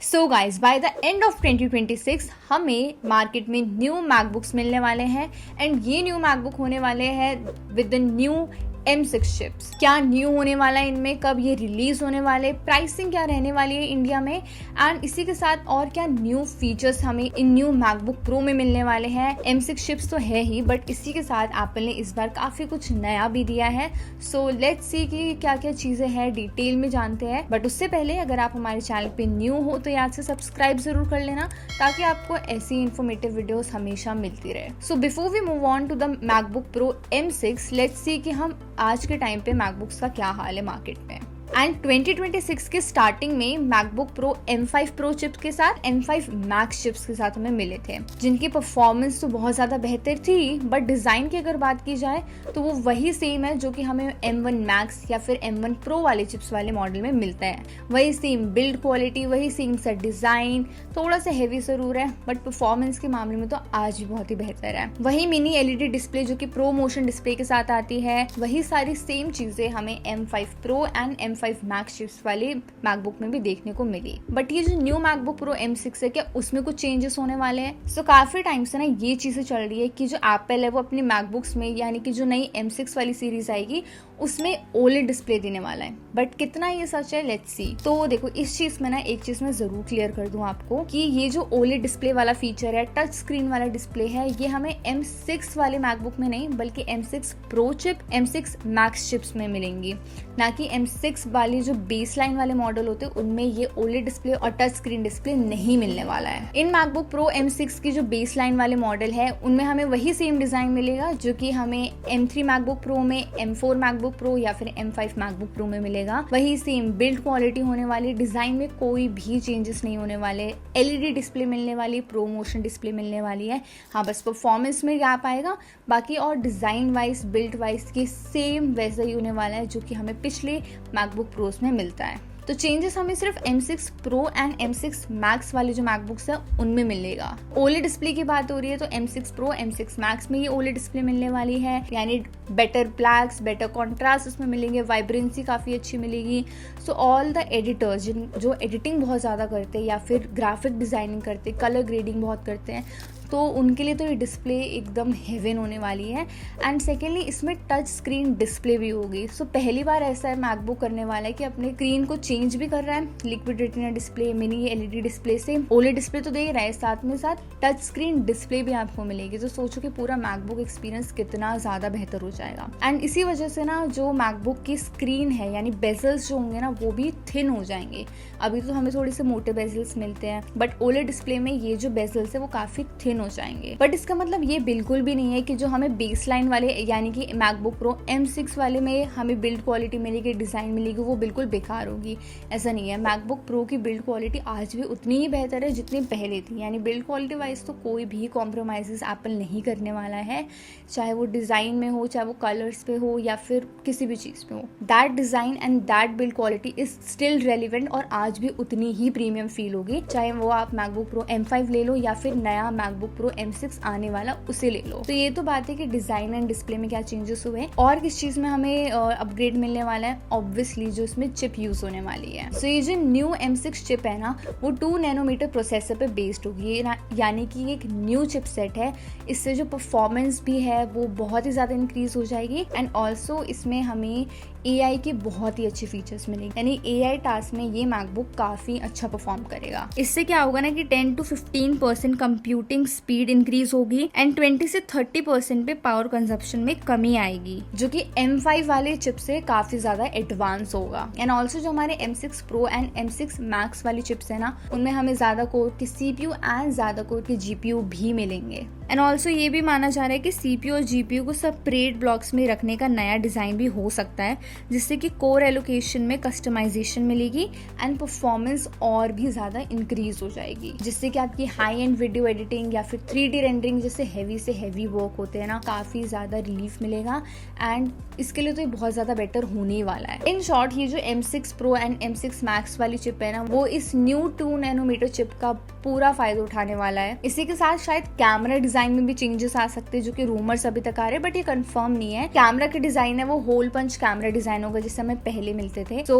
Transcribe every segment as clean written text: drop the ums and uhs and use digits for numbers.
So guys by the end of 2026 हमें market में new MacBooks मिलने वाले हैं एंड ये न्यू मैकबुक होने वाले हैं with the new M6 chips. क्या न्यू होने वाला है इनमें, कब ये रिलीज होने वाले, प्राइसिंग क्या रहने वाली है इंडिया में, एंड इसी के साथ और क्या न्यू फीचर्स हमें इन न्यू मैकबुक प्रो में मिलने वाले हैं। M6 चिप्स तो है ही, बट इसी के साथ एप्पल ने इस बार काफी कुछ नया भी दिया है। सो लेट्स सी कि क्या क्या चीजें हैं, डिटेल में जानते हैं। बट उससे पहले अगर आप हमारे चैनल पे न्यू हो तो याद से सब्सक्राइब जरूर कर लेना, ताकि आपको ऐसी इन्फॉर्मेटिव वीडियोस हमेशा मिलती रहे। So before we move on to the MacBook Pro M6, let's see कि हम आज के टाइम पे मैकबुक्स का क्या हाल है मार्केट में। एंड 2026 के स्टार्टिंग में MacBook pro M5 pro chips के साथ M5 मैक्स चिप्स के साथ हमें मिले थे, जिनकी परफॉर्मेंस तो बहुत ज़्यादा बेहतर थी, बट डिज़ाइन की अगर बात की जाए तो वो वही सेम है जो कि हमें M1 मैक्स या फिर M1 प्रो वाले चिप्स वाले मॉडल में मिलता है। वही सेम बिल्ड क्वालिटी, वही सेम सा डिज़ाइन, थोड़ा सा हैवी ज़रूर है, बट परफॉर्मेंस के मामले में तो आज भी बहुत ही बेहतर है। वही मिनी LED डिस्प्ले जो कि प्रो मोशन डिस्प्ले के साथ आती है, वही सारी सेम चीज़ें हमें M5 pro and M5 max chips वाले मैकबुक में भी देखने को मिली। बट ये जो न्यू मैकबुक प्रो M6 है, क्या उसमें कुछ चेंजेस होने वाले हैं? सो काफी टाइम से ना ये चीजें चल रही है कि जो एप्पल है वो अपने मैकबुक्स में, यानी कि जो नई M6 वाली सीरीज आएगी उसमें OLED डिस्प्ले देने वाला है। बट कितना ये सच है, लेट्स सी। तो देखो, इस चीज में ना एक चीज मैं जरूर क्लियर कर दूं आपको कि ये जो OLED डिस्प्ले वाला फीचर है, टच स्क्रीन वाला डिस्प्ले है, ये हमें M6 वाले मैकबुक में नहीं बल्कि M6 pro chip, M6 max chips में मिलेंगी, ना कि M6 वाली जो बेस लाइन वाले मॉडल होते हैं उनमें ये OLED डिस्प्ले और टच स्क्रीन डिस्प्ले नहीं मिलने वाला है। इन मैकबुक प्रो M6 की जो बेस लाइन वाले मॉडल है उनमें हमें वही सेम डिजाइन मिलेगा जो कि हमें M3 मैकबुक प्रो में, M4 मैकबुक प्रो या फिर M5 मैकबुक प्रो में मिलेगा। वही सेम बिल्ड क्वालिटी होने वाली, डिजाइन में कोई भी चेंजेस नहीं होने वाले, LED डिस्प्ले मिलने वाली, प्रो मोशन डिस्प्ले मिलने वाली है। हाँ, बस परफॉर्मेंस में गैप आएगा, बाकी और डिजाइन वाइज, बिल्ड वाइज की सेम वैसा ही होने वाला है जो कि हमें पिछले मैकबुक प्रोस में मिलता है। तो चेंजेस हमें सिर्फ M6 pro and M6 max वाले जो मैकबुक्स है उनमें मिलेगा। OLED डिस्प्ले की बात हो रही है तो M6 प्रो, M6 मैक्स में ये OLED डिस्प्ले मिलने वाली है, यानी बेटर ब्लैक्स, बेटर कॉन्ट्रास्ट उसमें मिलेंगे, वाइब्रेंसी काफ़ी अच्छी मिलेगी। सो ऑल द एडिटर्स जो एडिटिंग बहुत ज़्यादा करते हैं या फिर ग्राफिक डिज़ाइनिंग करते, कलर ग्रेडिंग बहुत करते हैं, तो उनके लिए तो ये डिस्प्ले एकदम हेवन होने वाली है। एंड सेकेंडली इसमें टच स्क्रीन डिस्प्ले भी होगी। सो पहली बार ऐसा है मैकबुक करने वाला है कि अपने स्क्रीन को चेंज भी कर रहा है, liquid retina display, mini LED display से OLED डिस्प्ले तो दे रहा है, साथ में साथ टच स्क्रीन डिस्प्ले भी आपको मिलेगी। तो सोचो कि पूरा मैकबुक एक्सपीरियंस कितना ज़्यादा बेहतर हो जाएगा। एंड इसी वजह से ना जो मैकबुक की स्क्रीन है, यानी बेजल्स जो होंगे ना वो भी थिन हो जाएंगे। अभी तो हमें थोड़े से मोटे बेजल्स मिलते हैं, बट OLED डिस्प्ले में ये जो बेजल्स है वो काफ़ी थिन हो जाएंगे। बट इसका मतलब ये बिल्कुल भी नहीं है कि जो हमें बेस लाइन वाले यानी कि मैकबुक प्रो M6 वाले में हमें बिल्ड क्वालिटी मिलेगी, डिज़ाइन मिलेगी, वो बिल्कुल बेकार होगी। ऐसा नहीं है। मैकबुक प्रो की बिल्ड क्वालिटी आज भी उतनी ही बेहतर है जितनी पहले थी, यानी बिल्ड क्वालिटी वाइज तो कोई भी कॉम्प्रोमाइज़ एप्पल नहीं करने वाला है, चाहे वो डिज़ाइन में हो, चाहे वो कलर्स पे हो या फिर किसी भी चीज़ पे हो। That design and that build quality is still relevant और आज भी उतनी ही प्रीमियम फील होगी, चाहे वो आप मैकबुक प्रो M5 ले लो या फिर नया मैकबुक प्रो M6 आने वाला उसे ले लो। तो ये तो बात है कि डिज़ाइन एंड डिस्प्ले में क्या चेंजेस हुए और किस चीज़ में हमें अपग्रेड मिलने वाला है। ऑब्वियसली जो इसमें चिप यूज होने वाली है। सो ये जो न्यू M6 चिप है ना, वो 2 नैनोमीटर प्रोसेसर पे बेस्ड होगी, यानी कि एक न्यू चिपसेट है। इससे जो परफॉर्मेंस भी है वो बहुत ही ज़्यादा इंक्रीज हो जाएगी। एंड ऑल्सो इसमें हमें AI के बहुत ही अच्छे फीचर्स मिलेंगे, यानी AI टास्क में ये मैकबुक काफ़ी अच्छा परफॉर्म करेगा। इससे क्या होगा ना कि 10 to 15% कंप्यूटिंग स्पीड इंक्रीज होगी एंड 20 से 30% पे पावर कंजप्शन में कमी आएगी, जो कि M5 वाले चिप से काफ़ी ज़्यादा एडवांस होगा। एंड ऑल्सो जो हमारे M6 pro and M6 max वाली चिप्स है ना, उनमें हमें ज़्यादा कोर की CPU एंड ज़्यादा कोर की GPU भी मिलेंगे। एंड ऑल्सो ये भी माना जा रहा है कि CPU और GPU को सेपरेट ब्लॉक्स में रखने का नया डिज़ाइन भी हो सकता है, जिससे कि कोर एलोकेशन में कस्टमाइजेशन मिलेगी एंड परफॉर्मेंस और भी ज़्यादा इंक्रीज हो जाएगी, जिससे कि आपकी हाई एंड वीडियो एडिटिंग या फिर 3D रेंडरिंग जैसे हैवी से हैवी वर्क होते हैं ना, काफ़ी ज़्यादा रिलीफ मिलेगा। एंड इसके लिए तो ये बहुत ज़्यादा बेटर होने ही वाला है। इन शॉर्ट, ये जो M6 pro and M6 max वाली चिप है ना, वो इस न्यू 2 नैनोमीटर चिप का पूरा फायदा उठाने वाला है। इसी के साथ शायद कैमरा डिजाइन में भी चेंजेस आ सकते हैं, जो कि रूमर्स अभी तक आ रहे हैं, बट ये कंफर्म नहीं है। कैमरा के डिजाइन है वो होल पंच कैमरा डिजाइन होगा, जिससे हमें पहले मिलते थे। सो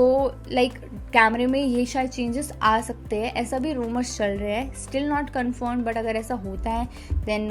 लाइक कैमरे में ये शायद चेंजेस आ सकते हैं, ऐसा भी रूमर्स चल रहे हैं, स्टिल नॉट कन्फर्म, बट अगर ऐसा होता है देन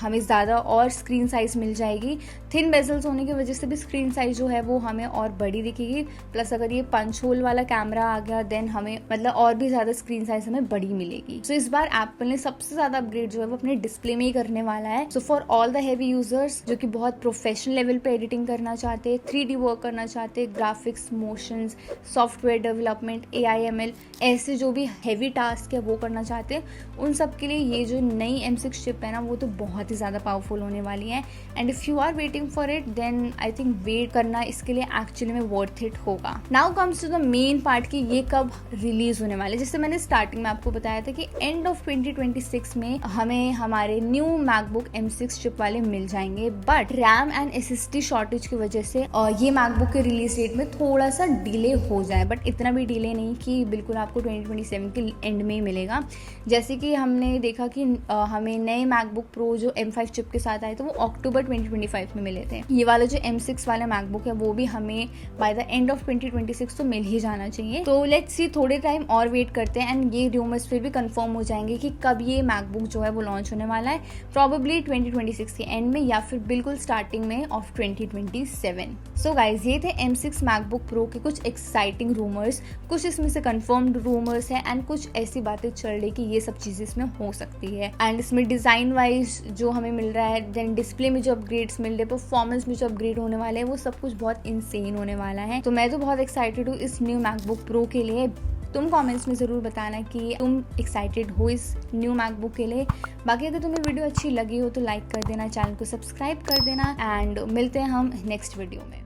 हमें ज़्यादा और स्क्रीन साइज मिल जाएगी। थिन बेजल्स होने की वजह से भी स्क्रीन साइज जो है वो हमें और बड़ी दिखेगी, प्लस अगर ये पंच होल वाला कैमरा आ गया देन हमें मतलब और भी ज़्यादा स्क्रीन साइज हमें बड़ी मिलेगी। सो इस बार एप्पल ने सबसे ज़्यादा अपग्रेड जो है वो अपने डिस्प्ले में ही करने वाला है। So for all the heavy users जो कि बहुत प्रोफेशनल लेवल पे एडिटिंग करना चाहते हैं, 3D वर्क करना चाहते हैं, graphics, motions, software development, AI/ML, ऐसे जो भी हैवी टास्क है वो करना चाहते हैं, उन सब के लिए ये जो नई M6 चिप है ना वो तो बहुत ही ज़्यादा पावरफुल होने वाली है। And if you are waiting for it then I think wait करना इसके लिए एक्चुअली में वर्थ इट होगा। Now comes to the main part कि ये कब रिलीज होने वाले। जैसे मैंने स्टार्टिंग में आपको बताया था कि एंड ऑफ 2026 में हमें हमारे न्यू मैकबुक M6 चिप वाले मिल जाएंगे, but RAM and SSD shortage की वजह से ये मैकबुक के रिलीज डेट में थोड़ा सा डिले हो जाए, बट इतना भी डिले नहीं कि बिल्कुल आपको 2027 के एंड में ही मिलेगा। जैसे कि हमने देखा कि हमें नए मैकबुक प्रो जो M5 चिप के साथ आए थे वो अक्टूबर 2025 में मिले थे। ये वाला जो M6 वाला मैकबुक है वो भी हमें बाय द एंड ऑफ 2026 तो मिल ही जाना चाहिए। तो लेट्स सी, थोड़े टाइम और वेट करते हैं एंड ये रूमर्स फिर भी कंफर्म हो जाएंगे कि कब ये मैकबुक जो है वो लॉन्च होने वाला है, प्रॉबेबली 2026 के एंड में या फिर बिल्कुल स्टार्टिंग में ऑफ 2027। सो गाइज, ये थे M6 मैकबुक प्रो के कुछ एक्साइटिंग रूमर्स। कुछ इसमें से कंफर्म्ड रूमर्स है एंड कुछ ऐसी बातें चल रही कि ये सब चीजें इसमें हो सकती है। एंड इसमें डिजाइन वाइज जो हमें मिल रहा है, देन डिस्प्ले में जो अपग्रेड्स मिल रहे हैं, परफॉर्मेंस में जो अपग्रेड होने वाले हैं, वो सब कुछ बहुत इंसेन होने वाला है। तो मैं तो बहुत एक्साइटेड हूँ इस न्यू मैकबुक प्रो के लिए। तुम कमेंट्स में ज़रूर बताना कि तुम एक्साइटेड हो इस न्यू मैकबुक के लिए। बाकी अगर तुम्हें वीडियो अच्छी लगी हो तो लाइक कर देना, चैनल को सब्सक्राइब कर देना एंड मिलते हैं हम नेक्स्ट वीडियो में।